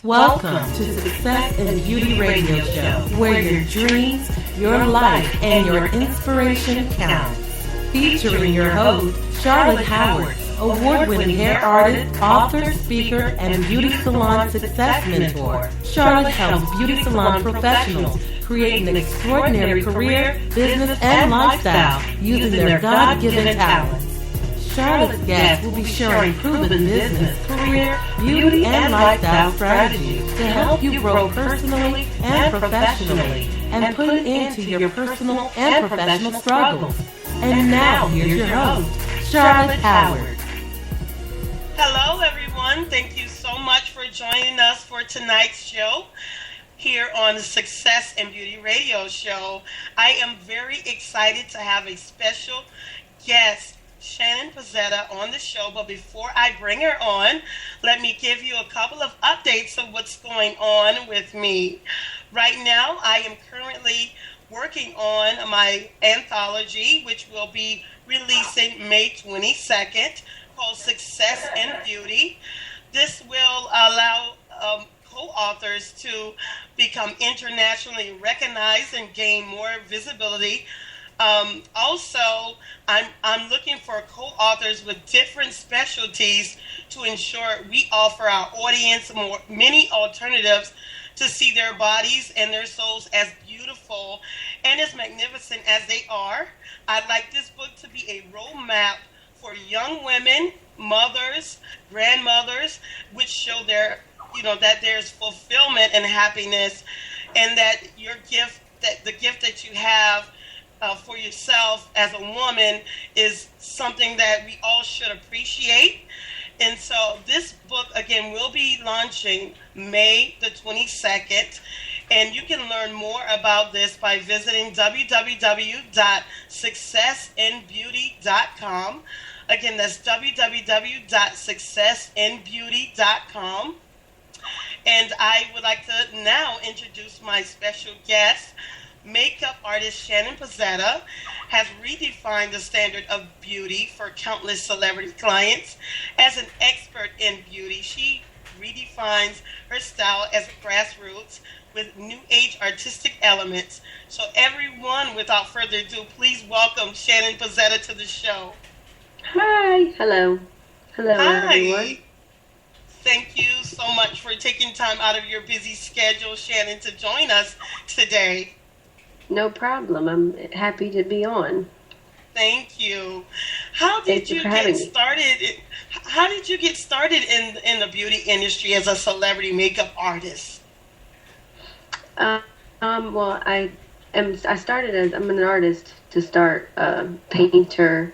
Welcome to Success and Beauty Radio Show, where your dreams, your life, and your inspiration counts. Featuring your host, Charlotte Howard, award-winning hair artist, author, speaker, and beauty salon success mentor. Charlotte helps beauty salon professionals create an extraordinary career, business, and lifestyle using their God-given talents. Charlotte's guests will be sharing proven business, career, beauty, and lifestyle strategies to help you grow personally and professionally and put an end to your personal and professional struggles. And now, here's your host, Charlotte Howard. Hello, everyone. Thank you so much for joining us for tonight's show here on the Success and Beauty Radio Show. I am very excited to have a special guest, Shannon Pizzetta, on the show, but before I bring her on, let me give you a couple of updates of what's going on with me. Right now, I am currently working on my anthology, which will be releasing May 22nd, called Success and Beauty. This will allow co-authors to become internationally recognized and gain more visibility. Also, I'm looking for co-authors with different specialties to ensure we offer our audience many alternatives to see their bodies and their souls as beautiful and as magnificent as they are. I'd like this book to be a roadmap for young women, mothers, grandmothers, which show that there's fulfillment and happiness, and that your gift, that the gift that you have for yourself as a woman is something that we all should appreciate. And so this book, again, will be launching May the 22nd. And you can learn more about this by visiting www.successandbeauty.com. Again, that's www.successandbeauty.com. And I would like to now introduce my special guest. Makeup artist Shannon Pizzetta has redefined the standard of beauty for countless celebrity clients. As an expert in beauty, she redefines her style as grassroots with new age artistic elements. So everyone, without further ado, please welcome Shannon Pizzetta to the show. Hi. Hello. Hello, Hi. everyone. Thank you so much for taking time out of your busy schedule, Shannon, to join us today. No problem. I'm happy to be on. Thank you. How did you get started? How did you get started in the beauty industry as a celebrity makeup artist? Well, I started as, I'm an artist to start, painter,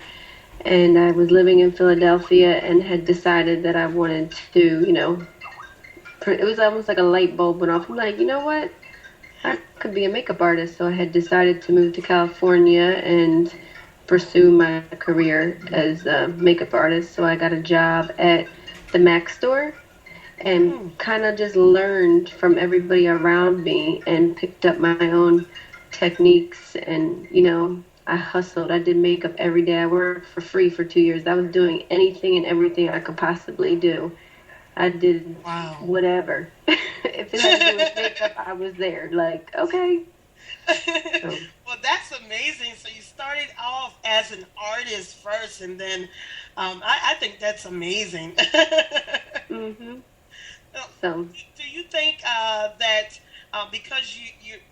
and I was living in Philadelphia and had decided that I wanted to, it was almost like a light bulb went off. I'm like, you know what? I could be a makeup artist, so I had decided to move to California and pursue my career as a makeup artist. So I got a job at the MAC store and kind of just learned from everybody around me and picked up my own techniques. And, I hustled. I did makeup every day. I worked for free for 2 years. I was doing anything and everything I could possibly do. I did whatever. If it had to do with makeup, I was there. Like, okay. So. Well, that's amazing. So you started off as an artist first, and then I think that's amazing. Mm-hmm. So, do you think that because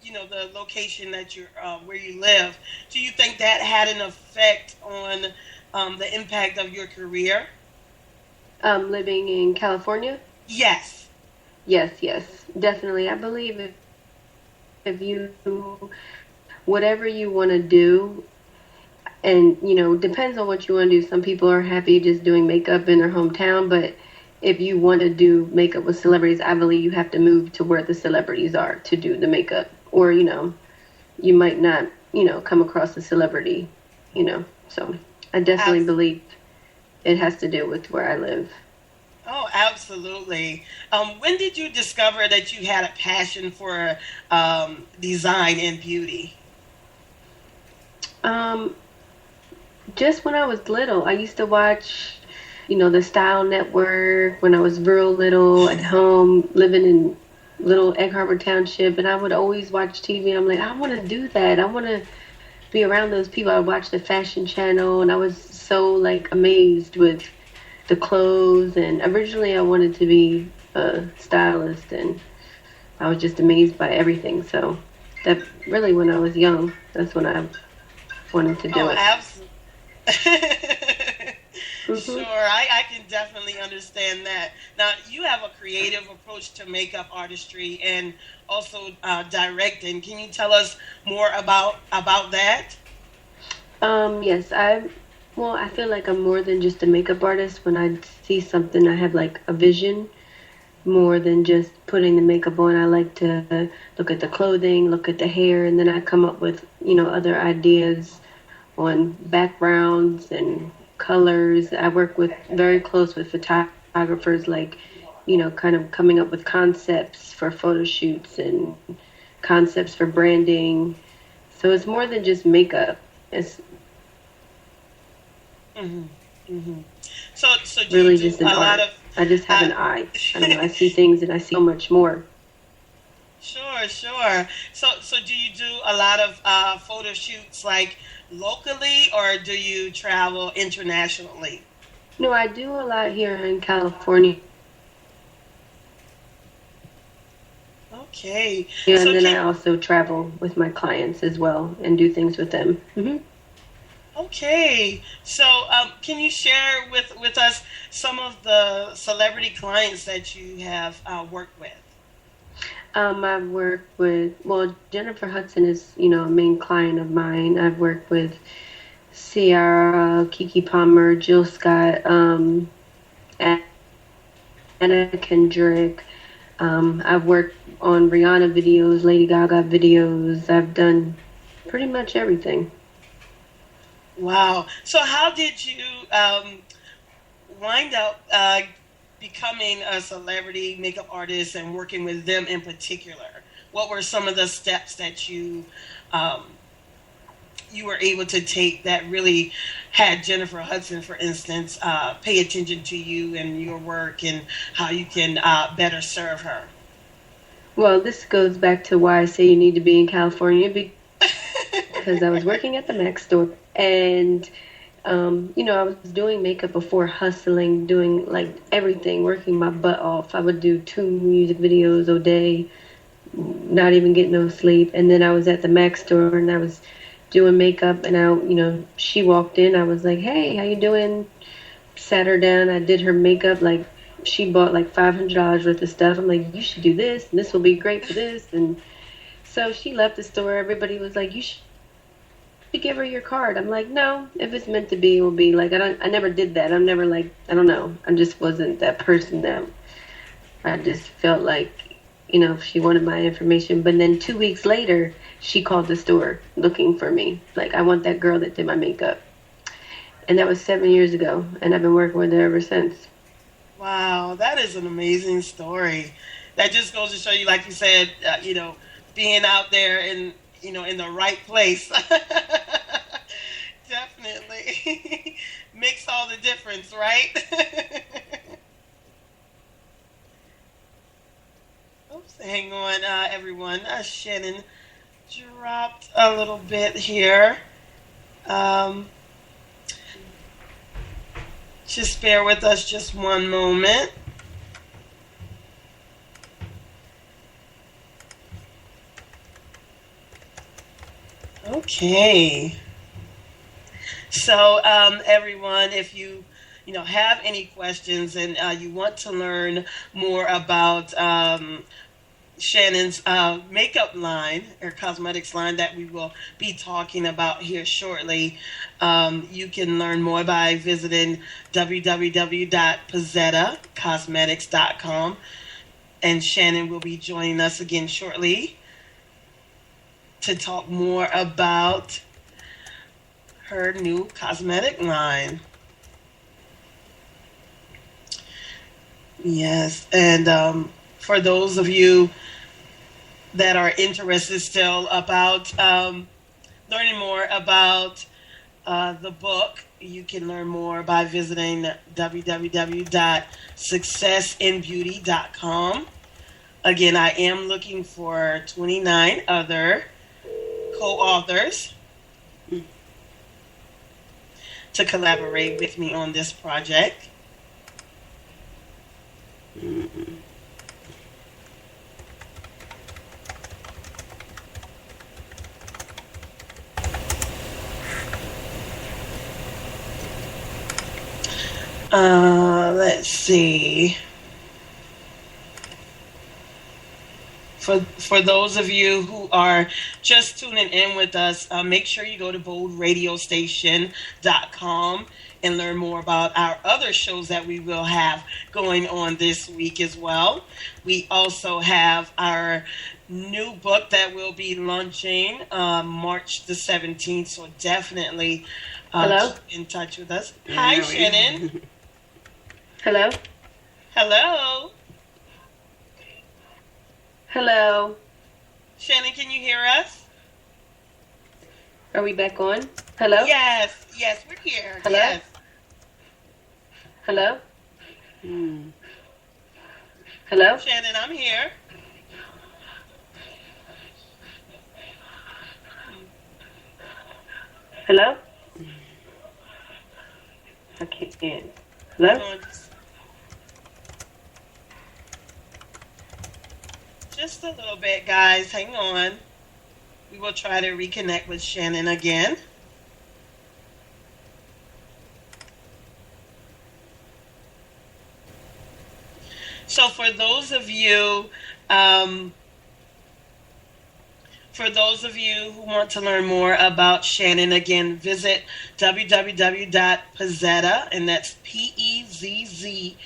you know the location that you're where you live, do you think that had an effect on the impact of your career? Living in California? Yes. Yes, definitely. I believe if you, whatever you want to do, and, depends on what you want to do. Some people are happy just doing makeup in their hometown, but if you want to do makeup with celebrities, I believe you have to move to where the celebrities are to do the makeup. Or, you might not, come across a celebrity, So I definitely believe it has to do with where I live. Oh, absolutely. When did you discover that you had a passion for design and beauty? Just when I was little. I used to watch the Style Network when I was real little at home, living in little Egg Harbor Township, and I would always watch TV. And I'm like, I want to do that. I want to be around those people. I watched the Fashion Channel, and I was so like amazed with the clothes. And originally, I wanted to be a stylist, and I was just amazed by everything. So that really, when I was young, that's when I wanted to do it. Absolutely. Sure, I can definitely understand that. Now, you have a creative approach to makeup artistry and also directing. Can you tell us more about that? Yes, I feel like I'm more than just a makeup artist. When I see something, I have like a vision more than just putting the makeup on. I like to look at the clothing, look at the hair, and then I come up with, other ideas on backgrounds and colors. I work very close with photographers, like, kind of coming up with concepts for photo shoots and concepts for branding. So it's more than just makeup. It's So do really you do just an a lot art. of I just have an eye. I don't know. I see things and I see so much more. Sure, sure. So do you do a lot of photo shoots like locally, or do you travel internationally? No, I do a lot here in California. Okay. Yeah, and So then I also travel with my clients as well and do things with them. okay. So can you share with us some of the celebrity clients that you have worked with? I've worked with, Jennifer Hudson is, a main client of mine. I've worked with Ciara, Kiki Palmer, Jill Scott, Anna Kendrick. I've worked on Rihanna videos, Lady Gaga videos. I've done pretty much everything. Wow. So how did you wind up becoming a celebrity makeup artist and working with them in particular? What were some of the steps that you were able to take that really had Jennifer Hudson, for instance, pay attention to you and your work and how you can better serve her? Well, this goes back to why I say you need to be in California, because I was working at the Mac store, and I was doing makeup before, hustling, doing like everything, working my butt off. I would do 2 music videos a day, not even get no sleep. And then I was at the Mac store and I was doing makeup, and she walked in. I was like, "Hey, how you doing?" Sat her down. I did her makeup. Like, she bought like $500 worth of stuff. I'm like, "You should do this, and this will be great for this." And so she left the store. Everybody was like, "You should give her your card." I'm like, "No, if it's meant to be, it will be." Like, I never did that. I'm never like, I don't know. I just wasn't that person. That I just felt like, she wanted my information. But then 2 weeks later, she called the store looking for me. Like, "I want that girl that did my makeup." And that was 7 years ago, and I've been working with her ever since. Wow, that is an amazing story. That just goes to show you, like you said, being out there in in the right place. Definitely makes all the difference, right? Oops, hang on, everyone. Shannon dropped a little bit here. Just bear with us just one moment. Okay. So, everyone, if you have any questions and you want to learn more about Shannon's makeup line or cosmetics line that we will be talking about here shortly, you can learn more by visiting www.pazzettacosmetics.com. And Shannon will be joining us again shortly to talk more about her new cosmetic line. Yes, and for those of you that are interested still about learning more about the book you can learn more by visiting www.successinbeauty.com. Again, I am looking for 29 other co-authors to collaborate with me on this project. Let's see. For those of you who are just tuning in with us, make sure you go to boldradiostation.com and learn more about our other shows that we will have going on this week as well. We also have our new book that will be launching March the 17th, so definitely keep in touch with us. Hi, Shannon. Hello? Hello. Hello. Shannon, can you hear us? Are we back on? Hello? Yes, we're here. Hello? Yes. Hello? Hello? Shannon, I'm here. Hello? I can't. Hello? Just a little bit, guys. Hang on. We will try to reconnect with Shannon again. So for those of you who want to learn more about Shannon, again, visit www.pezzetta, and that's Pezzetta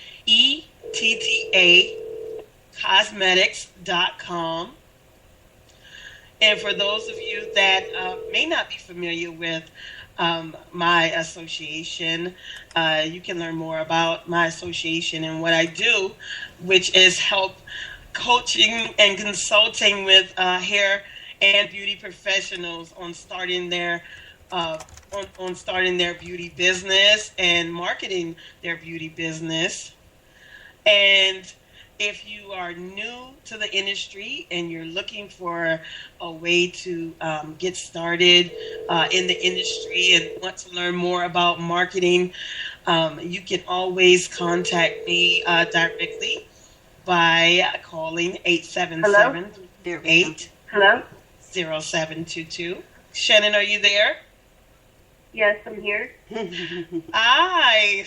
cosmetics.com. And for those of you that may not be familiar with my association, you can learn more about my association and what I do, which is help coaching and consulting with hair and beauty professionals on starting their beauty business and marketing their beauty business. And if you are new to the industry and you're looking for a way to get started in the industry and want to learn more about marketing, you can always contact me directly by calling 877-8-0722. Shannon, are you there? Yes, I'm here. Hi.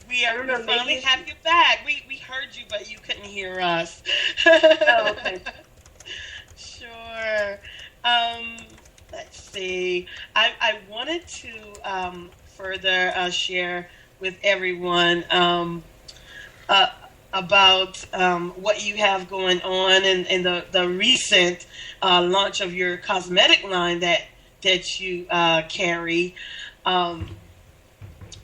We finally have you back. We heard you, but you couldn't hear us. Oh, okay. Sure. Let's see. I wanted to further share with everyone about what you have going on and the recent launch of your cosmetic line that you carry.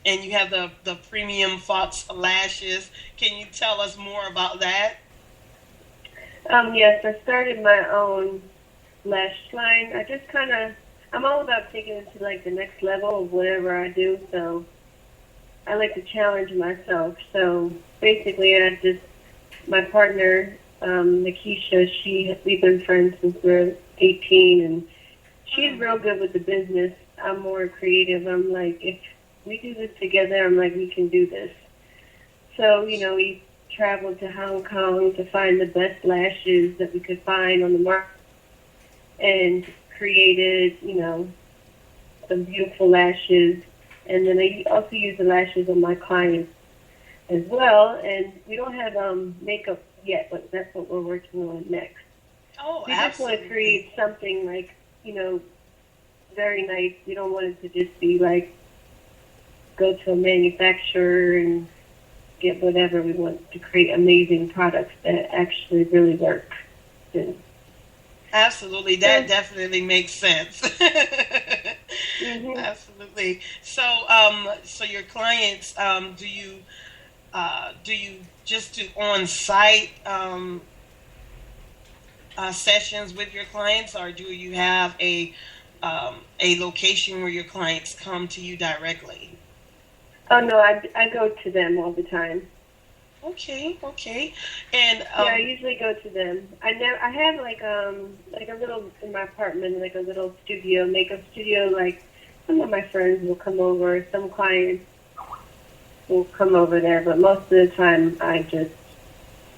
And you have the premium Fox lashes. Can you tell us more about that? Yes, I started my own lash line. I'm all about taking it to like the next level of whatever I do. So I like to challenge myself. So basically, my partner, Nikisha, we've been friends since we were 18, and she's real good with the business. I'm more creative. I'm like, if we do this together, I'm like, we can do this. So, we traveled to Hong Kong to find the best lashes that we could find on the market and created, some beautiful lashes. And then I also use the lashes on my clients as well. And we don't have makeup yet, but that's what we're working on next. Oh, we just want to create something like, very nice. We don't want it to just be like, go to a manufacturer and get whatever. We want to create amazing products that actually really work. Absolutely, that definitely makes sense. Mm-hmm. Absolutely. So, so your clients, do you just do on-site sessions with your clients, or do you have a a location where your clients come to you directly? Oh no, I go to them all the time. Okay, okay. And Yeah, I usually go to them. I have like a little in my apartment, like a little studio, makeup studio. Like some of my friends will come over, some clients will come over there, but most of the time I just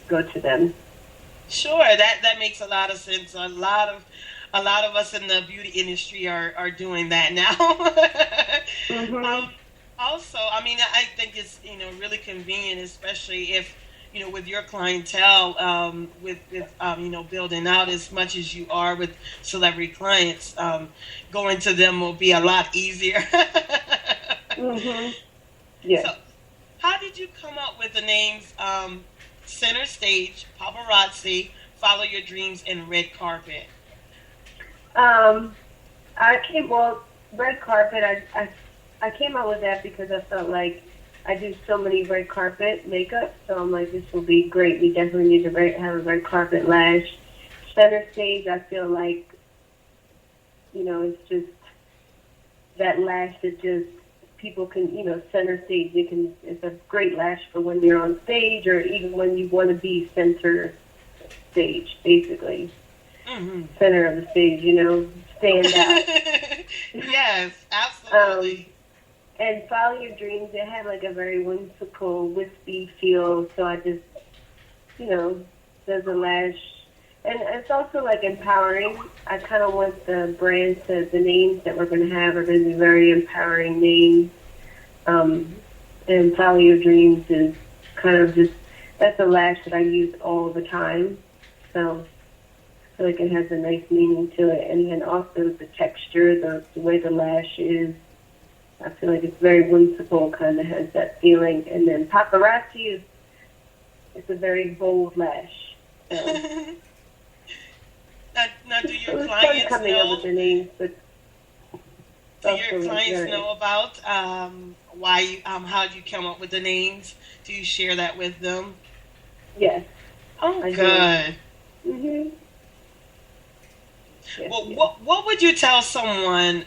go to them. sure, that makes a lot of sense. A lot of us in the beauty industry are doing that now. Mhm. Also, I mean, I think it's really convenient, especially if with your clientele, with building out as much as you are with celebrity clients, going to them will be a lot easier. Mhm. Yes. So, how did you come up with the names Center Stage, Paparazzi, Follow Your Dreams, and Red Carpet? Um, I came well red carpet. I came out with that because I felt like I do so many red carpet makeup, so I'm like, this will be great. We definitely need to have a red carpet lash. Center stage, I feel like, it's just that lash that just people can, center stage. It's a great lash for when you're on stage or even when you want to be center stage, basically. Hmm. Center of the stage, stand out. Yes, Um, absolutely. and Follow Your Dreams, it had like a very whimsical, wispy feel. So I just, there's a lash. And it's also like empowering. I kind of want the names that we're going to have are going to be very empowering names. And Follow Your Dreams is kind of just, that's a lash that I use all the time. So I feel like it has a nice meaning to it. And then also the texture, the way the lash is. I feel like it's very whimsical, kind of has that feeling. And then Paparazzi it's a very bold lash. So, Now, do it your was fun clients coming up with know? the names, but Do also your like clients very, know about why how you come up with the names? Do you share that with them? yes, Oh, I do. good. Mhm. Yes, Well, yes. what would you tell someone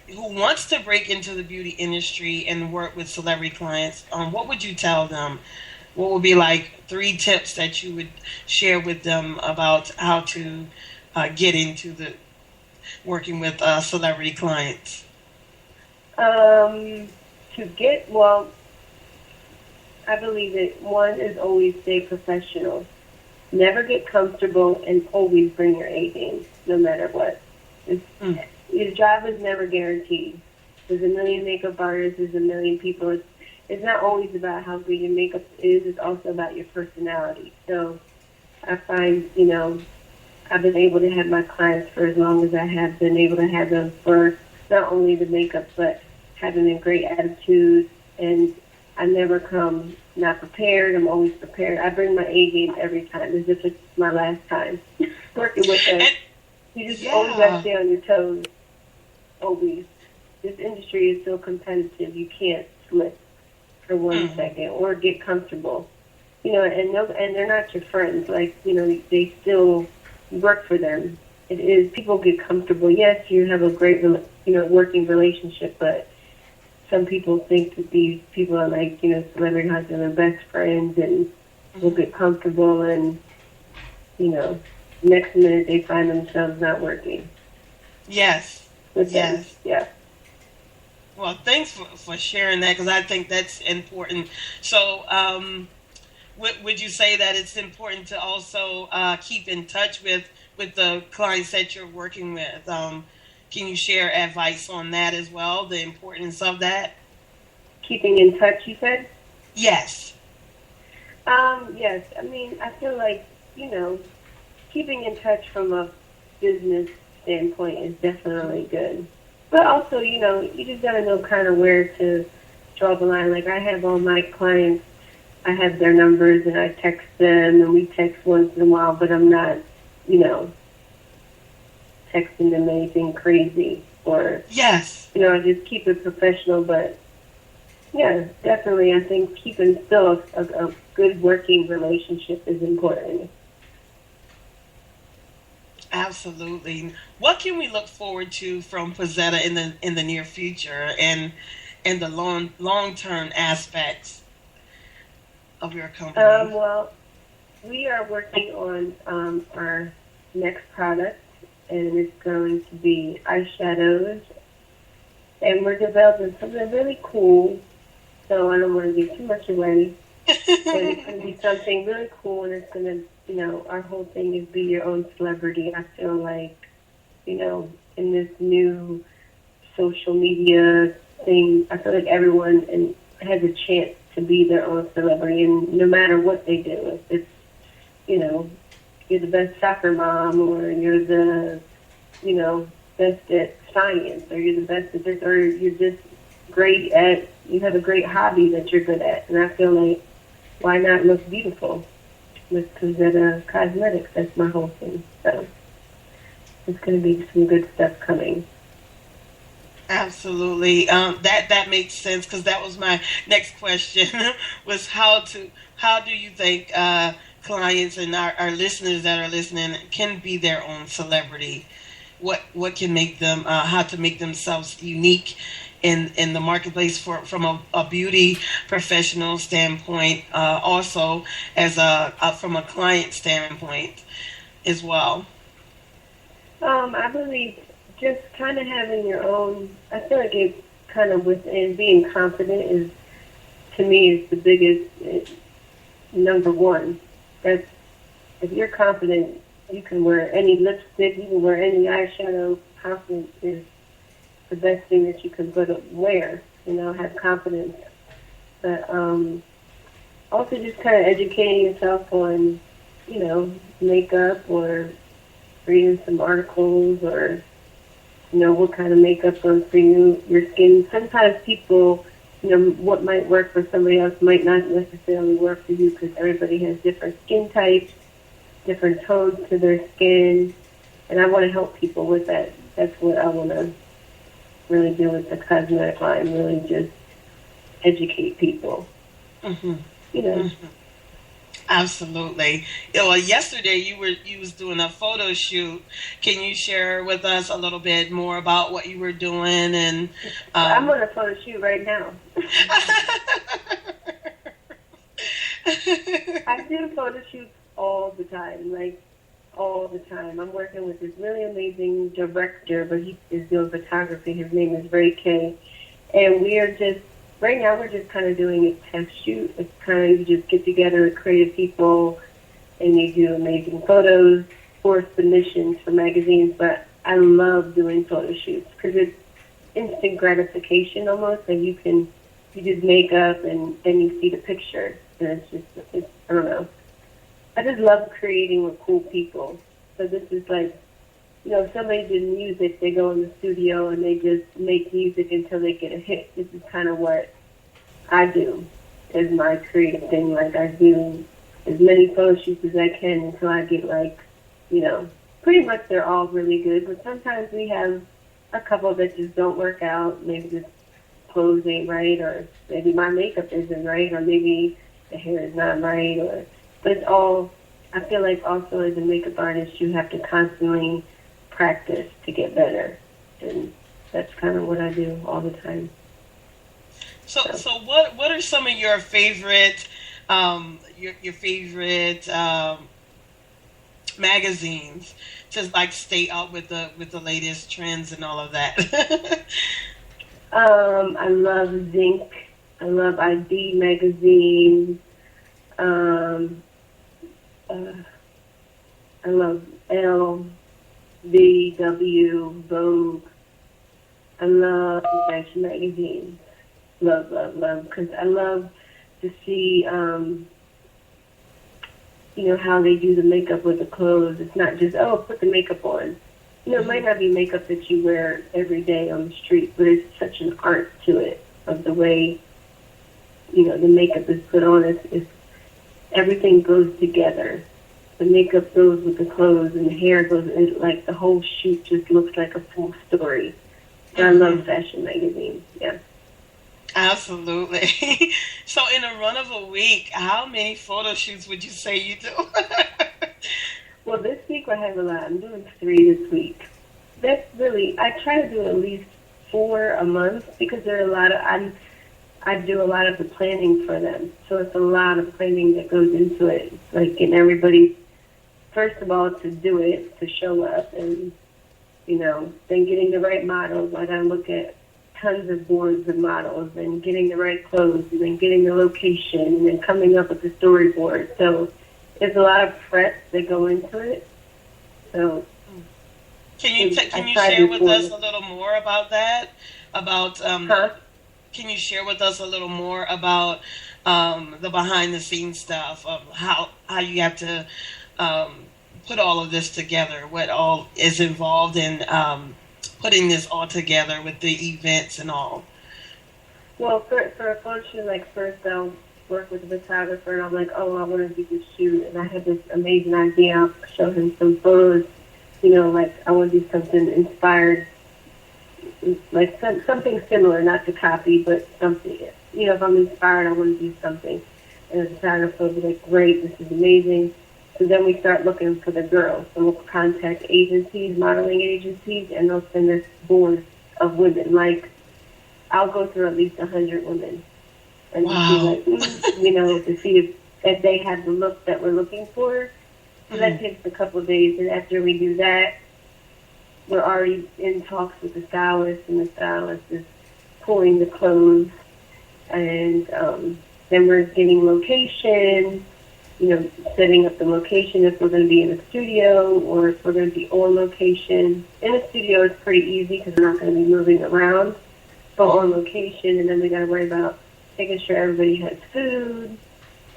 who wants to break into the beauty industry and work with celebrity clients? What would you tell them? What would be like 3 tips that you would share with them about how to get into the working with celebrity clients? Um, well, I believe that one is always stay professional. Never get comfortable and always bring your A game, no matter what. It's, Mm. your job is never guaranteed. There's a million makeup artists, there's a million people. It's not always about how good your makeup is, it's also about your personality. So I find, I've been able to have my clients for as long as I have been able to have them for not only the makeup, but having a great attitude. And I never come not prepared. I'm always prepared. I bring my A game every time, as if it's my last time working with them. And You just always got to yeah. stay on your toes. Always. This industry is so competitive. You can't slip for one Mm. second or get comfortable. And no, and they're not your friends. Like, they still work for them. It is people get comfortable. Yes, you have a great, working relationship, but some people think that these people are like, celebrity husbands and best friends and will get comfortable and, next minute they find themselves not working Yes. with them. Yes. Yeah. Well, thanks for sharing that because I think that's important. So, would you say that it's important to also keep in touch with the clients that you're working with? Can you share advice on that as well? The importance of that? Keeping in touch, you said? Yes. Yes. I mean, I feel like, keeping in touch from a business standpoint is definitely good. But also, you just gotta know kind of where to draw the line. Like I have all my clients, I have their numbers and I text them and we text once in a while, but I'm not, you know, texting them anything crazy or, Yes. I just keep it professional. But yeah, definitely, I think keeping still a good working relationship is important. Absolutely. What can we look forward to from Pozzetta in the near future and the long term aspects of your company? Well, we are working on our next product, and it's going to be eyeshadows, and we're developing something really cool. So I don't want to give too much away, but it's going to be something really cool, and it's going to, our whole thing is be your own celebrity. I feel like, in this new social media thing, I feel like everyone has a chance to be their own celebrity, and no matter what they do, if it's, you're the best soccer mom, or you're the, best at science, or you're the best at this, or you're just you have a great hobby that you're good at. And I feel like, why not look beautiful with Pozzetta Cosmetics? That's my whole thing. So it's going to be some good stuff coming. Absolutely. That makes sense, because that was my next question was how do you think clients and our listeners that are listening can be their own celebrity? What can make them how to make themselves unique in the marketplace from a beauty professional standpoint, also as from a client standpoint as well. I believe just kind of having your own. I feel like it's kind of within being confident is, to me, is the biggest number one. That's, if you're confident, you can wear any lipstick, you can wear any eyeshadow. Confidence is the best thing that you can wear. Have confidence. But also just kind of educating yourself on, makeup, or reading some articles, or what kind of makeup goes for your skin. Sometimes people, what might work for somebody else might not necessarily work for you, because everybody has different skin types, different tones to their skin, and I want to help people with that. That's what I want to really do with the cosmetic line, really just educate people. Mm-hmm. Mm-hmm. Absolutely. Well, yesterday you was doing a photo shoot. Can you share with us a little bit more about what you were doing? And I'm on a photo shoot right now. I do photo shoots all the time, like all the time. I'm working with this really amazing director, but he is doing photography. His name is Ray K. And we are just, right now we're just kind of doing a test shoot. It's kind of, you just get together with creative people and you do amazing photos for submissions for magazines. But I love doing photo shoots because it's instant gratification almost. Like you just make up and then you see the picture. And it's I don't know. I just love creating with cool people. So this is like, if somebody did music, they go in the studio and they just make music until they get a hit. This is kind of what I do as my creative thing. Like I do as many photo shoots as I can until I get pretty much they're all really good. But sometimes we have a couple that just don't work out. Maybe the clothes ain't right, or maybe my makeup isn't right, or maybe the hair is not right, but it's all, I feel like also as a makeup artist, you have to constantly practice to get better. And that's kind of what I do all the time. So what are some of your favorite, your favorite magazines to like stay up with the latest trends and all of that? I love Zinc. I love ID magazine. I love L, V, W, Vogue. I love fashion magazines. Love, love, love. Because I love to see, how they do the makeup with the clothes. It's not just, put the makeup on. It might not be makeup that you wear every day on the street, but it's such an art to it of the way, the makeup is put on. It's everything goes together. The makeup goes with the clothes, and the hair goes. Like the whole shoot just looks like a full story. I love fashion magazines. Yeah. Absolutely. So, in a run of a week, how many photo shoots would you say you do? Well, this week I have a lot. I'm doing 3 this week. That's really, I try to do at least 4 a month because there are a lot of, I do a lot of the planning for them. So it's a lot of planning that goes into it. It's like getting everybody, first of all, to do it, to show up, and, then getting the right models. I got to look at tons of boards of models and getting the right clothes and then getting the location and then coming up with the storyboard. So there's a lot of prep that go into it. So can you share with us a little more about that? About Can you share with us a little more about the behind the scenes stuff of how you have to put all of this together? What all is involved in putting this all together with the events and all? Well, for a photo shoot, like first I'll work with the photographer and I'm like, oh, I want to do this shoot, and I had this amazing idea. I'll show him some photos, like I want to do something inspired, like something similar, not to copy, but something. If I'm inspired, I want to do something. And the photographer will be like, great, this is amazing. So then we start looking for the girls. So we'll contact agencies, modeling agencies, and they'll send us boards of women. Like, I'll go through at least 100 women. And wow. to see if they have the look that we're looking for. So that takes a couple of days. And after we do that, we're already in talks with the stylist, and the stylist is pulling the clothes. And then we're getting location, setting up the location if we're going to be in a studio or if we're going to be on location. In a studio, it's pretty easy because we're not going to be moving around. But on location, and then we got to worry about making sure everybody has food.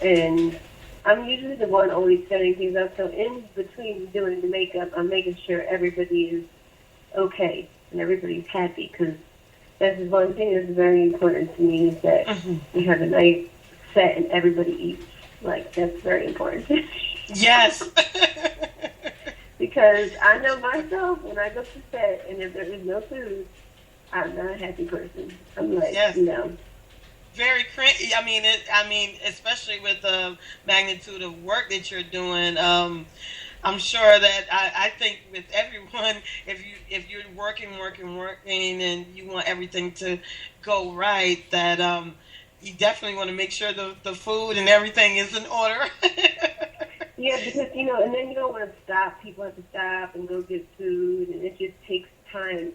And I'm usually the one always setting things up. So in between doing the makeup, I'm making sure everybody is okay and everybody's happy, because that's one thing that's very important to me, is that we have a nice set and everybody eats. Like, that's very important. Yes. Because I know myself, when I go to set and if there is no food, I'm not a happy person. I'm like, yes. Very cringy. I mean, especially with the magnitude of work that you're doing. I'm sure that I think with everyone, if you're working, and you want everything to go right, that you definitely want to make sure the food and everything is in order. Yeah, because, and then you don't want to stop. People have to stop and go get food, and it just takes time.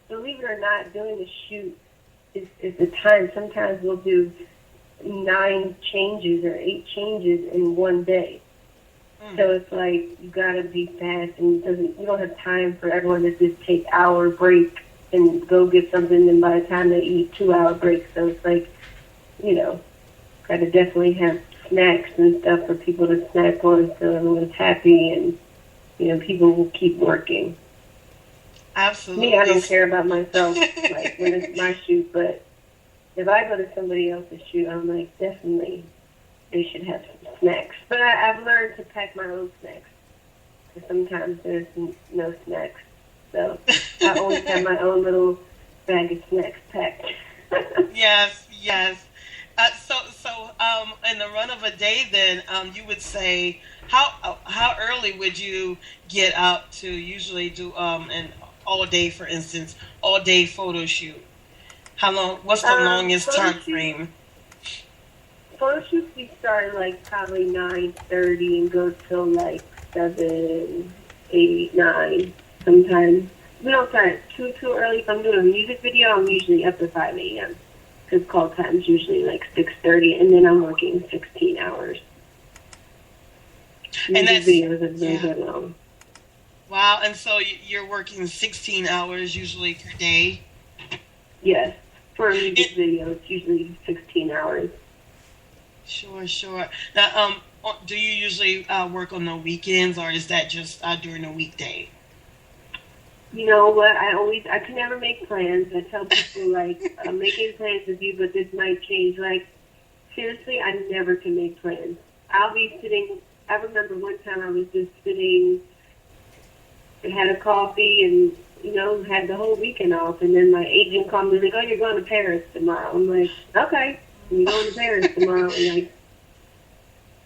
Believe it or not, doing a shoot is the time. Sometimes we'll do 9 changes or 8 changes in one day. So it's like, you gotta be fast, and you don't have time for everyone to just take hour break and go get something, and by the time they eat, 2-hour break. So it's like, gotta definitely have snacks and stuff for people to snack on so everyone's happy, and people will keep working. Absolutely. Me, I don't care about myself, like when it's my shoot, but if I go to somebody else's shoot, I'm like, definitely they should have some snacks. But I've learned to pack my own snacks, because sometimes there's no snacks. So I always have my own little bag of snacks packed. Yes. So in the run of a day, then you would say, how early would you get up to usually do an all day, for instance, all day photo shoot? How long? What's the longest time frame? Photo shoots we start like probably 9:30 and go till like 7, 8, 9. Sometimes we don't start too early. If I'm doing a music video, I'm usually up at 5 a.m. because call time's usually like 6:30, and then I'm working 16 hours. And that's videos are very long. Wow, and so you're working 16 hours usually per day? Yes, for a music video, it's usually 16 hours. Sure. Now, do you usually work on the weekends, or is that just during the weekday? You know what? I can never make plans. I tell people, like, I'm making plans with you, but this might change. Like, seriously, I never can make plans. I'll be sitting, I remember one time I was just sitting, I had a coffee and, had the whole weekend off, and then my agent called me, like, oh, you're going to Paris tomorrow. I'm like, okay, you're going to Paris tomorrow. And, like,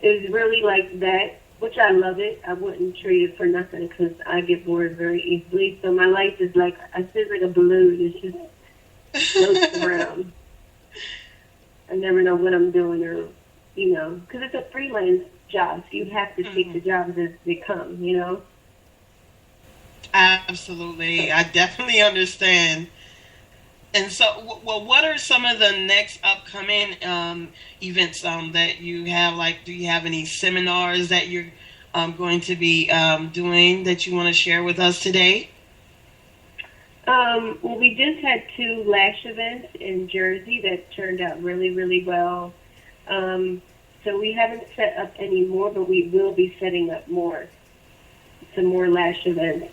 it was really like that which I love it. I wouldn't trade it for nothing because I get bored very easily. So my life is like, I feel like a balloon. It's just floats around. I never know what I'm doing or, because it's a freelance job. So you have to take the jobs as they come, Absolutely. I definitely understand. And so, well, what are some of the next upcoming events that you have? Like, do you have any seminars that you're going to be doing that you want to share with us today? Well, we just had 2 lash events in Jersey that turned out really, really well. So we haven't set up any more, but we will be setting up some more lash events.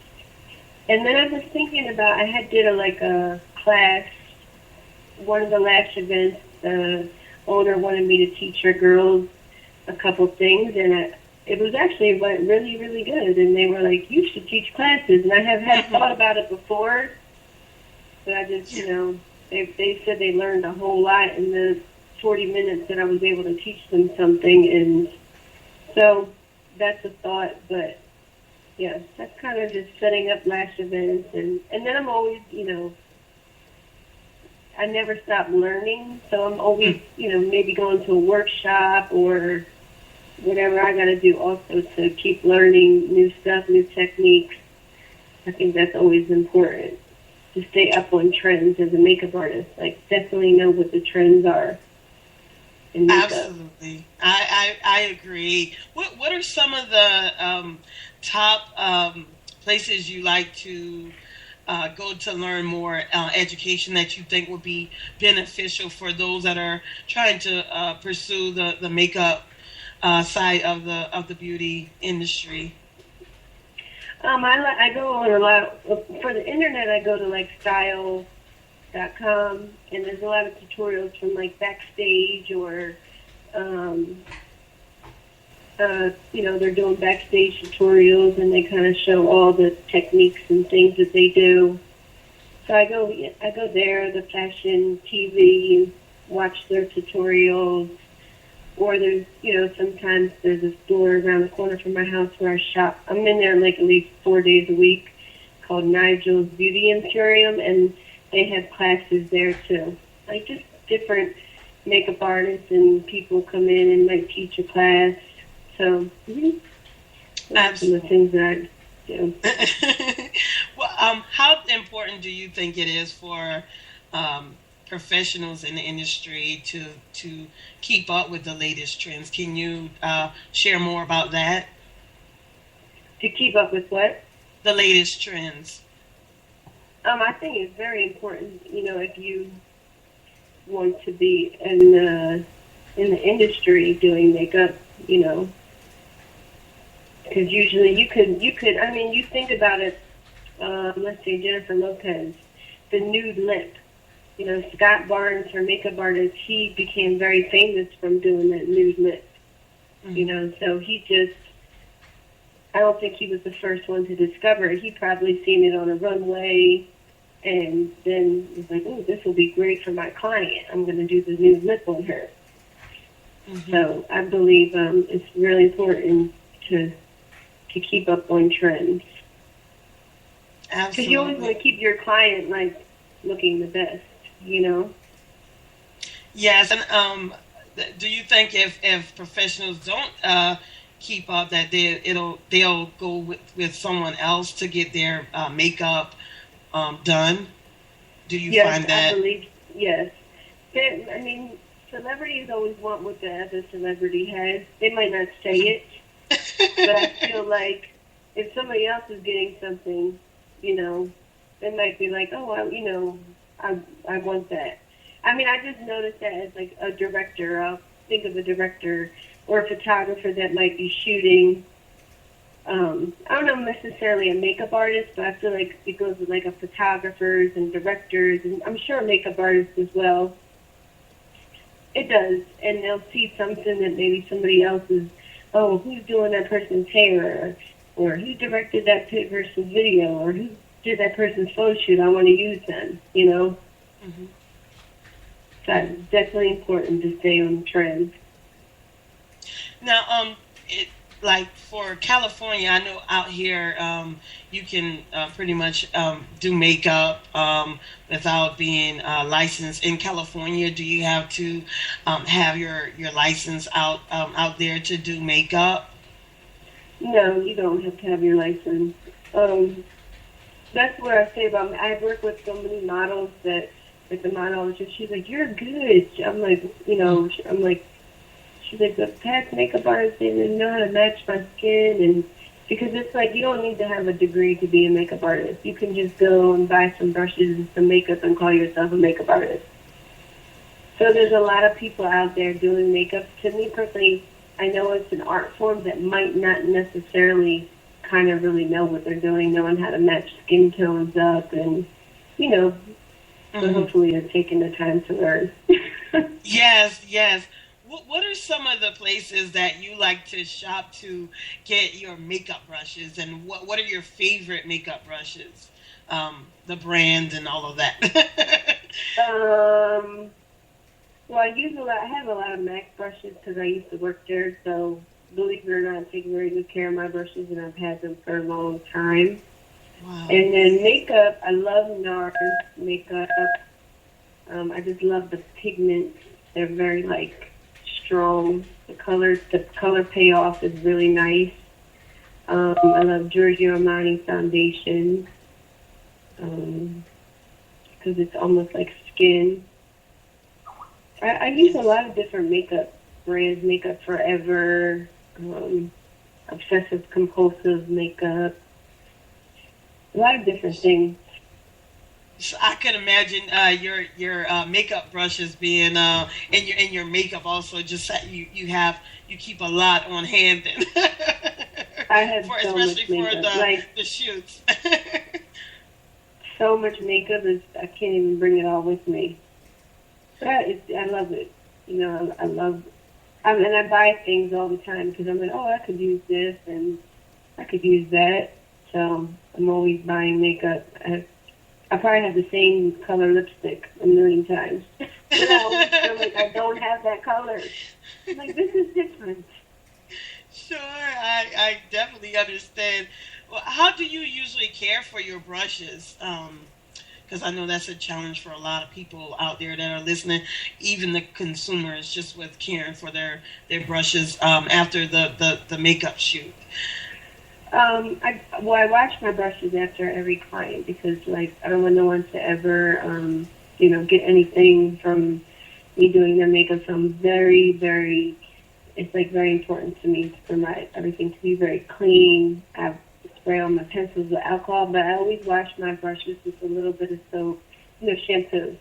And then I was thinking about, I did a class, one of the lash events, the owner wanted me to teach her girls a couple things, and it was actually went really, really good. And they were like, you should teach classes. And I had thought about it before, but I just, they said they learned a whole lot in the 40 minutes that I was able to teach them something. And so that's a thought, but yeah, that's kind of just setting up lash events. And then I'm always, I never stop learning. So I'm always, maybe going to a workshop or whatever I got to do also to keep learning new stuff, new techniques. I think that's always important to stay up on trends as a makeup artist. Like, definitely know what the trends are in makeup. Absolutely. I agree. What are some of the top places you like to go to learn more education that you think would be beneficial for those that are trying to pursue the makeup side of the beauty industry? I go on a lot for the internet. I go to style.com, and there's a lot of tutorials from Backstage or they're doing backstage tutorials, and they kind of show all the techniques and things that they do. So I go there, the fashion TV, watch their tutorials. Or there's, sometimes there's a store around the corner from my house where I shop. I'm in there at least 4 days a week, called Nigel's Beauty Emporium, and they have classes there too. Just different makeup artists and people come in and teach a class. So that's some of the things that I do. Well, how important do you think it is for professionals in the industry to keep up with the latest trends? Can you share more about that? To keep up with what? The latest trends. I think it's very important, if you want to be in the industry doing makeup, because usually you could, you think about it, let's say Jennifer Lopez, the nude lip. Scott Barnes, her makeup artist, he became very famous from doing that nude lip. So I don't think he was the first one to discover it. He probably seen it on a runway and then was like, oh, this will be great for my client. I'm going to do the nude lip on her. So I believe it's really important to keep up on trends. Absolutely. Because you always want to keep your client, looking the best. Yes, and do you think if professionals don't keep up, that they'll go with someone else to get their makeup done? Do you find that? I believe yes. Celebrities always want what the other celebrity has. They might not say it, but I feel like if somebody else is getting something, they might be like, oh, I want that. I just noticed that as a director. I'll think of a director or a photographer that might be shooting. I don't know necessarily a makeup artist, but I feel like it goes with a photographers and directors, and I'm sure makeup artists as well. It does, and they'll see something that maybe somebody else is. Oh, who's doing that person's hair, or who directed that person's video, or who did that person's photo shoot? I want to use them. So it's definitely important to stay on the trend. Now, like for California, I know out here you can pretty much do makeup without being licensed. In California, do you have to have your license out there to do makeup? No, you don't have to have your license. That's what I say about me. I work with so many models that, like the model, she's like, "You're good." I'm like, I'm like, she's like, the past makeup artist didn't know how to match my skin, and because it's like you don't need to have a degree to be a makeup artist. You can just go and buy some brushes and some makeup and call yourself a makeup artist. So there's a lot of people out there doing makeup. To me personally, I know it's an art form that might not necessarily kind of really know what they're doing, knowing how to match skin tones up, and but hopefully they're taking the time to learn. Yes, yes. What are some of the places that you like to shop to get your makeup brushes, and what are your favorite makeup brushes? The brands and all of that. Well, I have a lot of MAC brushes because I used to work there. So believe it or not, I take very good care of my brushes, and I've had them for a long time. Wow. And then makeup, I love NARS makeup. I just love the pigments. They're very strong. The color payoff is really nice. I love Giorgio Armani foundation because it's almost like skin. I use a lot of different makeup brands, Makeup Forever, obsessive compulsive makeup, a lot of different things. So I can imagine your makeup brushes being in your makeup also. Just that you keep a lot on hand and I have so especially much for makeup. the shoots. So much makeup is I can't even bring it all with me. But I love it. I love. And I buy things all the time because I'm like, oh, I could use this and I could use that. So I'm always buying makeup. I probably have the same color lipstick a million times. But I always feel like I don't have that color. I'm like, this is different. Sure, I definitely understand. Well, how do you usually care for your brushes? Because I know that's a challenge for a lot of people out there that are listening, even the consumers, just with caring for their brushes after the makeup shoot. I wash my brushes after every client because, I don't want no one to ever, get anything from me doing their makeup. So I'm very, very, it's very important to me for everything to be very clean. I spray on my pencils with alcohol, but I always wash my brushes with a little bit of soap, shampoo,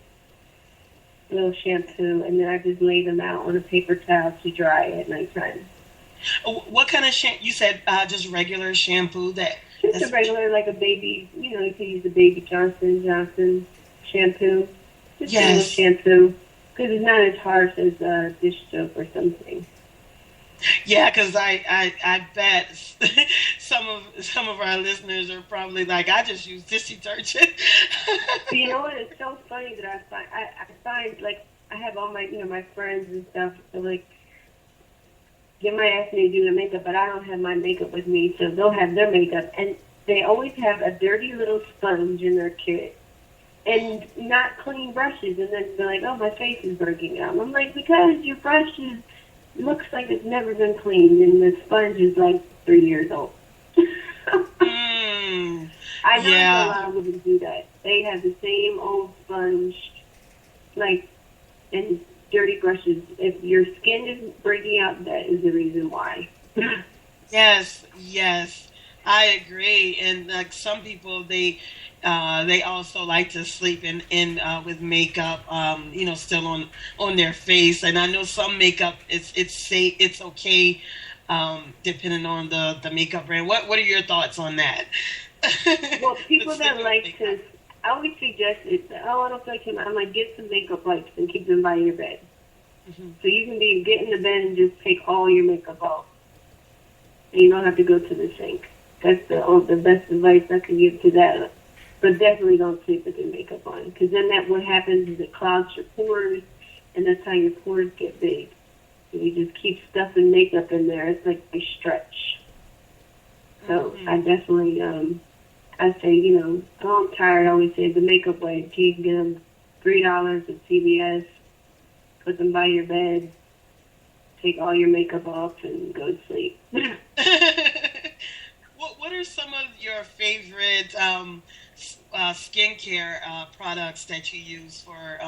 a little shampoo, and then I just lay them out on a paper towel to dry at nighttime. What kind of shampoo? You said just regular shampoo Just a regular, like a baby, you can use a baby Johnson shampoo. Just a little shampoo, because it's not as harsh as dish soap or something. Yeah, because I bet some of our listeners are probably like, I just use dish detergent. You know what? It's so funny that I find I have all my my friends and stuff. So they might ask me to do the makeup, but I don't have my makeup with me, so they'll have their makeup. And they always have a dirty little sponge in their kit and not clean brushes. And then they're like, oh, my face is breaking out. I'm like, because your brush looks like it's never been cleaned, and the sponge is 3 years old. I know that a lot of women do that. They have the same old sponge, and dirty brushes. If your skin is breaking out, that is the reason why. Yes, I agree. And some people, they also like to sleep in with makeup, still on their face. And I know some makeup it's safe, it's okay, depending on the makeup brand. What are your thoughts on that? Well, people that like to, I always suggest it. Oh, I don't feel like him. I'm like, get some makeup wipes and keep them by your bed. Mm-hmm. So you can get in the bed and just take all your makeup off, and you don't have to go to the sink. That's the best advice I can give to that. But definitely don't sleep with your makeup on, because then what happens is it clogs your pores, and that's how your pores get big. So you just keep stuffing makeup in there. It's like they stretch. So Mm-hmm. I definitely, I say, you know, oh, I'm tired. I always say the makeup wipe. You can get them $3 at CVS, put them by your bed, take all your makeup off, and go to sleep. What are some of your favorite skincare products that you use for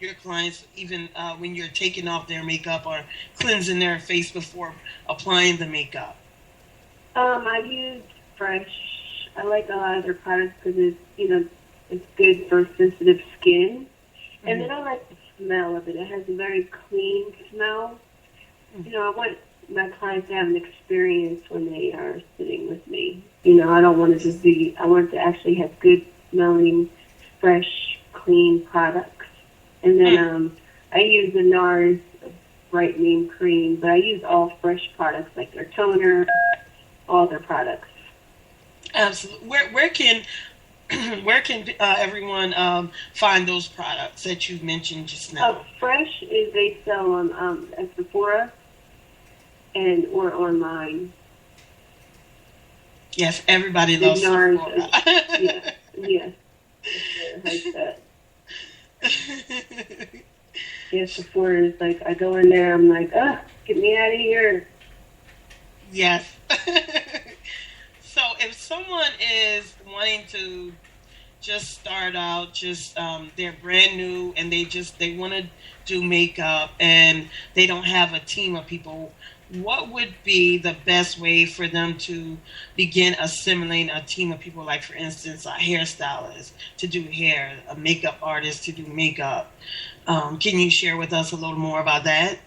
your clients, even when you're taking off their makeup or cleansing their face before applying the makeup? I use Fresh. I like a lot of their products because it's, you know, it's good for sensitive skin. And Mm-hmm. then I like the smell of it. It has a very clean smell. You know, I want my clients to have an experience when they are sitting with me. You know, I don't want to just be, I want to actually have good smelling, fresh, clean products. And then I use the NARS brightening cream, but I use all Fresh products, like their toner, all their products. Absolutely. Where can where can everyone find those products that you mentioned just now? Fresh is they sell on at Sephora and or online. Yes, everybody The loves NARS, Sephora. yes, like that. Yeah, Sephora is like I go in there, I'm like, get me out of here. Yes. So if someone is wanting to just start out, just they're brand new and they want to do makeup and they don't have a team of people, what would be the best way for them to begin assimilating a team of people? Like, for instance, a hairstylist to do hair, a makeup artist to do makeup. Can you share with us a little more about that?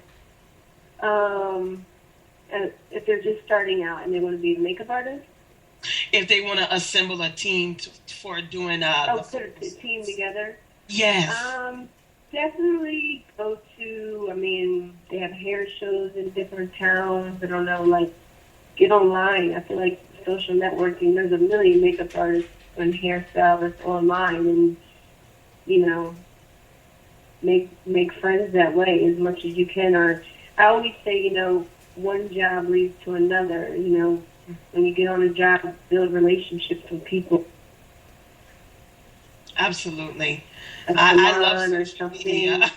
Um, if they're just starting out and they want to be a makeup artist, If they want to assemble a team for doing put a team together. yes. Definitely go to. I mean, they have hair shows in different towns. I don't know, like get online. I feel like social networking. There's a million makeup artists and hairstylists online, and you know, make friends that way as much as you can. Or I always say, you know, one job leads to another. You know, when you get on a job, build relationships with people. Absolutely. A I love salon or social something. media.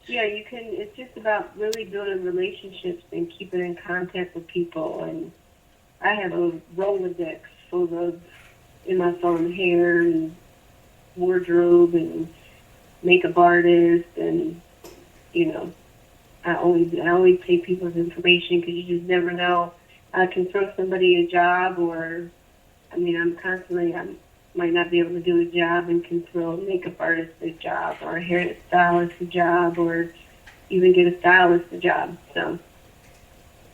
Yeah, you can. It's just about really building relationships and keeping in contact with people. And I have a Rolodex full of in my phone hair and wardrobe and makeup artist, and you know, I always take people's information because you just never know. I can throw somebody a job, or I mean, I might not be able to do a job and can throw a makeup artist a job or a hairstylist a job or even get a stylist a job. So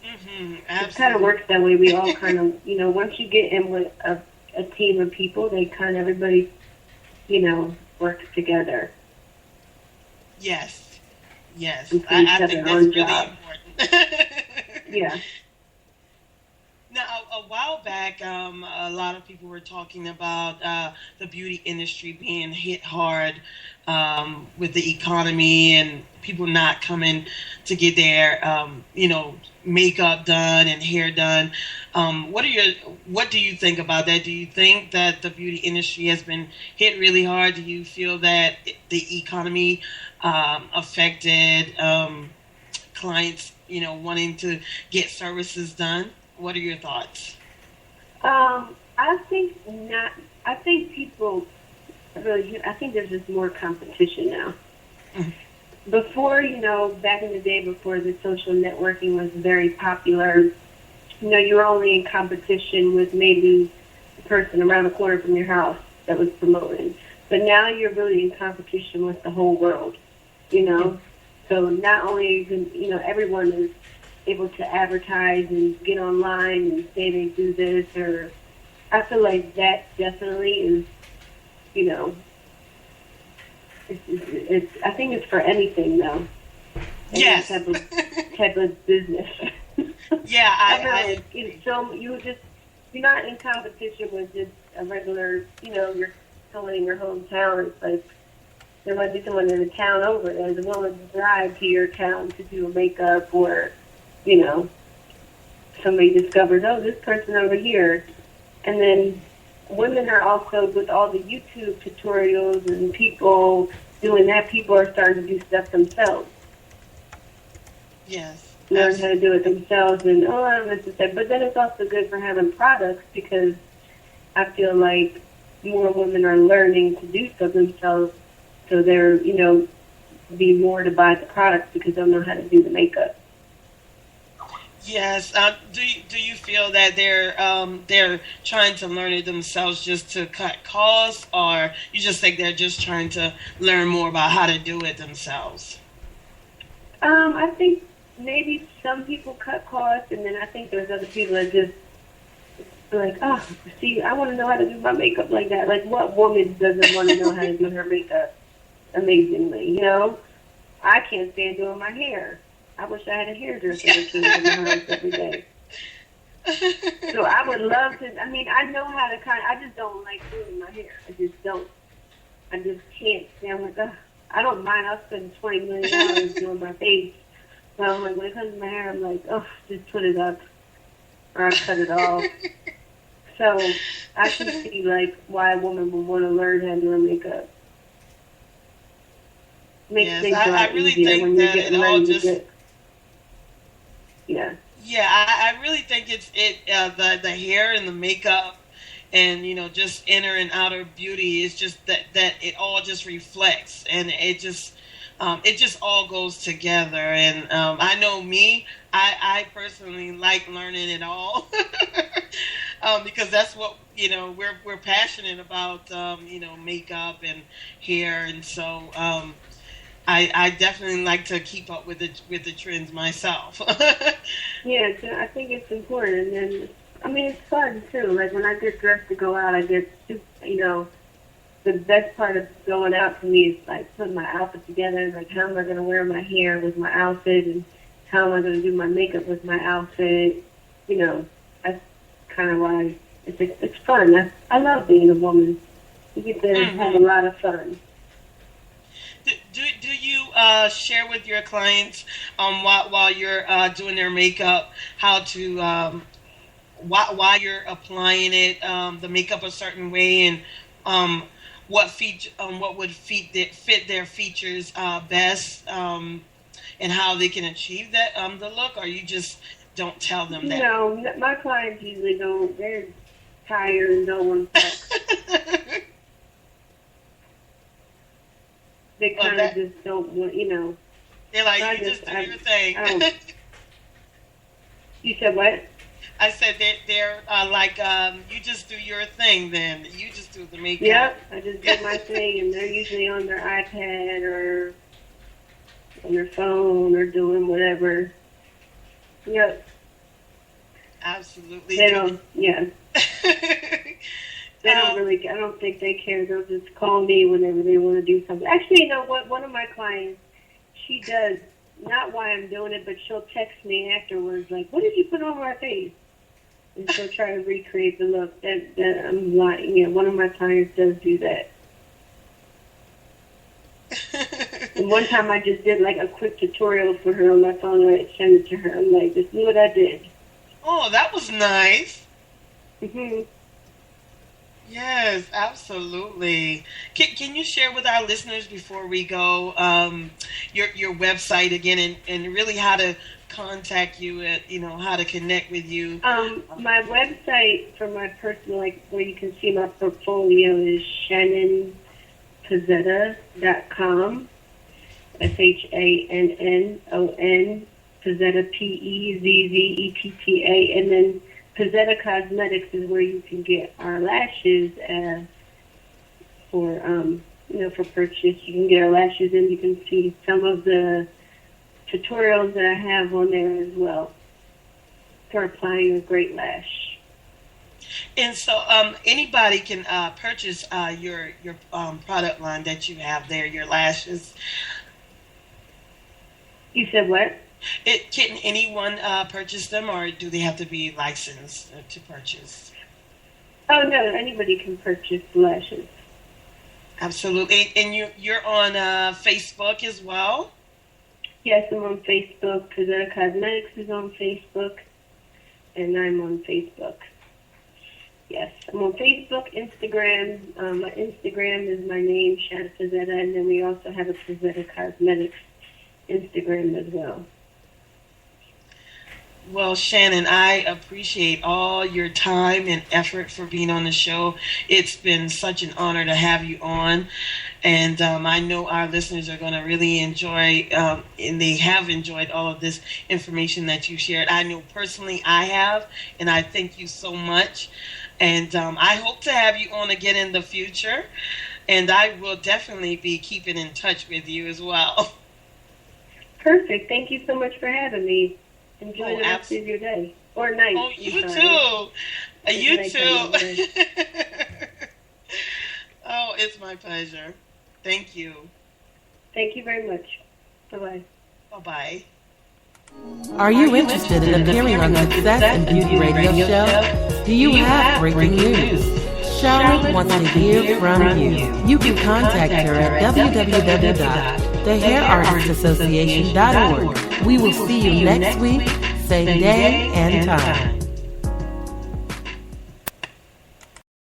it kind of works that way. We all kind of, you know, once you get in with a team of people, they kind of, everybody, you know, works together. Yes. Yes. And for I each think other that's on really job. important. Yeah. Now, a while back, a lot of people were talking about the beauty industry being hit hard with the economy and people not coming to get their, makeup done and hair done. What do you think about that? Do you think that the beauty industry has been hit really hard? Do you feel that the economy affected clients, wanting to get services done? What are your thoughts? I think not. I think people really. I think there's just more competition now. Mhm. Before, you know, back in the day, before the social networking was very popular, you know, you were only in competition with maybe the person around the corner from your house that was promoting. But now you're really in competition with the whole world. You know, so not only you know, everyone is able to advertise and get online and say they do this, or I feel like that definitely is, you know, it's I think it's for anything though. Yes. Any type of business. Yeah, I feel like it's so you're not in competition with just a regular, you know, you're someone in your hometown. It's like there might be someone in the town over that's willing to drive to your town to do a makeup or, you know, somebody discovers, oh, this person over here. And then women are also, with all the YouTube tutorials and people doing that, people are starting to do stuff themselves. Yes. Learn how to do it themselves, and I don't necessarily. But then it's also good for having products, because I feel like more women are learning to do stuff themselves, so they're, be more to buy the products because they'll know how to do the makeup. Yes. Do you feel that they're trying to learn it themselves just to cut costs, or you just think they're just trying to learn more about how to do it themselves? I think maybe some people cut costs, and then I think there's other people that just like, oh, see, I want to know how to do my makeup like that. Like, what woman doesn't want to know how to do her makeup amazingly? I can't stand doing my hair. I wish I had a hairdresser that came to my house every day. So I would love to. I mean, I know how to I just don't like doing my hair. I just don't. I just can't stand. I'm like, ugh. I don't mind. I'll spend $20 million doing my face. But I'm like, when it comes to my hair, I'm like, oh, just put it up, or I cut it off. So I can see like why a woman would want to learn how to do her makeup. Makes things a lot really easier think when you're getting ready to get. Yeah. Yeah, I really think it's the hair and the makeup, and just inner and outer beauty is just that it all just reflects, and it just all goes together. And I know me, I personally like learning it all because that's what we're passionate about, makeup and hair, and so I definitely like to keep up with the trends myself. Yeah, I think it's important, and I mean it's fun too. Like when I get dressed to go out, I get the best part of going out for me is like putting my outfit together. Like, how am I going to wear my hair with my outfit, and how am I going to do my makeup with my outfit? That's kind of why it's fun. I love being a woman. You get to have a lot of fun. Do you share with your clients while you're doing their makeup how to while you're applying it, the makeup a certain way, and what would fit their features best, and how they can achieve that the look, or you just don't tell them that? No, my clients usually don't. They're tired and don't want to talk. They kind of just don't want, They're like, you just do your thing. You said what? I said they're like, you just do your thing then. You just do the makeup. Yep, I just do my thing, and they're usually on their iPad or on their phone or doing whatever. Yep. Absolutely. They don't, yeah. They don't really, I don't think they care. They'll just call me whenever they want to do something. Actually, you know what? One of my clients, she does, not why I'm doing it, but she'll text me afterwards, like, what did you put on my face? And she'll try to recreate the look. That I'm lying. Yeah, one of my clients does do that. And one time I just did like a quick tutorial for her on my phone, and I sent it to her. I'm like, this is what I did. Oh, that was nice. Mm-hmm. Yes, absolutely. Can you share with our listeners before we go your website again, and really how to contact you, how to connect with you? My website for my personal, like where you can see my portfolio, is ShannonPezzetta.com. SHANNON Pezzetta PEZZETTA, and then Pezzetta Cosmetics is where you can get our lashes for purchase. You can get our lashes, and you can see some of the tutorials that I have on there as well for applying a great lash. And so anybody can purchase your product line that you have there, your lashes. You said what? Can anyone purchase them, or do they have to be licensed to purchase? Oh, no, anybody can purchase lashes. Absolutely. And you're on Facebook as well? Yes, I'm on Facebook. Pezzetta Cosmetics is on Facebook. and I'm on Facebook. Yes, I'm on Facebook, Instagram. My Instagram is my name, Shannon Pizzetta, and then we also have a Pizzetta Cosmetics Instagram as well. Well, Shannon, I appreciate all your time and effort for being on the show. It's been such an honor to have you on. And I know our listeners are going to really enjoy, and they have enjoyed all of this information that you shared. I know personally I have, and I thank you so much. And I hope to have you on again in the future. And I will definitely be keeping in touch with you as well. Perfect. Thank you so much for having me. Enjoy the rest of your day. Or night. Oh, you too. You too. Oh, it's my pleasure. Thank you. Thank you very much. Bye-bye. Bye-bye. Are you interested in appearing on Success and Beauty Radio Show? Do you have breaking news? Charlotte wants to hear from you. You can contact her at www.thehairartistassociation.org. We will see you next week, same day and time.